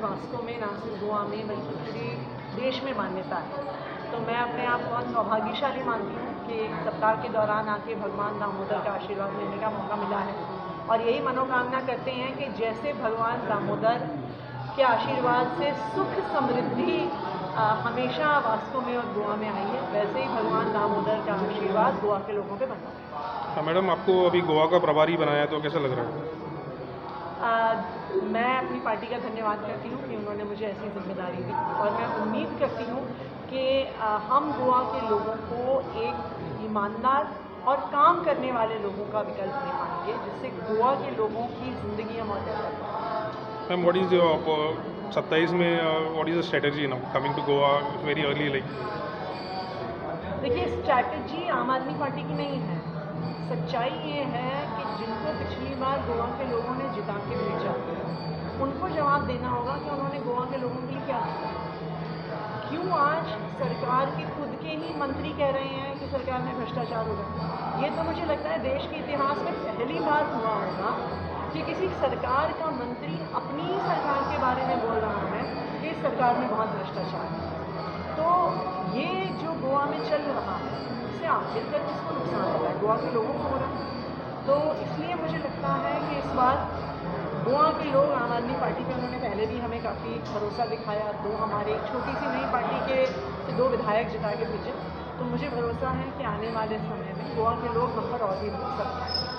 वास्तव में ना सिर्फ गोवा में बल्कि पूरे देश में मान्यता है। तो मैं अपने आप बहुत सौभाग्यशाली मानती हूँ कि सप्ताह के दौरान आके भगवान दामोदर का आशीर्वाद लेने का मौका मिला है और यही मनोकामना करते हैं कि जैसे भगवान दामोदर के आशीर्वाद से सुख समृद्धि हमेशा वास्तव में और गोवा में आई है, वैसे ही भगवान दामोदर का आशीर्वाद गोवा के लोगों पे बना है। हाँ मैडम, आपको अभी गोवा का प्रभारी बनाया तो कैसा लग रहा है? मैं अपनी पार्टी का धन्यवाद करती हूँ कि उन्होंने मुझे ऐसी जिम्मेदारी दी और मैं उम्मीद करती हूँ कि हम गोवा के लोगों को एक ईमानदार और काम करने वाले लोगों का विकल्प दे पाएंगे जिससे गोवा के लोगों की जिंदगियाँ बहुत बेहतर हों। मैम, व्हाट इज योर 27 में what is the strategy now coming to Goa very early like? देखिए, स्ट्रैटेजी आम आदमी पार्टी की नहीं है। सच्चाई ये है कि जिनको पिछली बार गोवा के लोगों ने जिता के भेजा उनको जवाब देना होगा कि उन्होंने गोवा के लोगों के लिए क्या किया। क्यों आज सरकार के खुद के ही मंत्री कह रहे हैं कि सरकार में भ्रष्टाचार हो रहा है। ये तो मुझे लगता है देश के इतिहास में पहली बार हुआ होगा कि किसी सरकार का मंत्री अपनी ही सरकार के बारे में बोल रहा है कि इस सरकार में बहुत भ्रष्टाचार है। तो ये जो गोवा में चल रहा है इससे आखिरकार किसको नुकसान हो रहा है? गोवा के लोगों को हो रहा है। तो इसलिए मुझे लगता है कि इस बार गोवा के लोग आम आदमी पार्टी पे उन्होंने पहले भी हमें काफ़ी भरोसा दिखाया। हमारे एक छोटी सी नई पार्टी के से 2 विधायक जिता के भेजे। तो मुझे भरोसा है कि आने वाले समय में गोवा के लोग हम पर और भी भरोसा रखेंगे।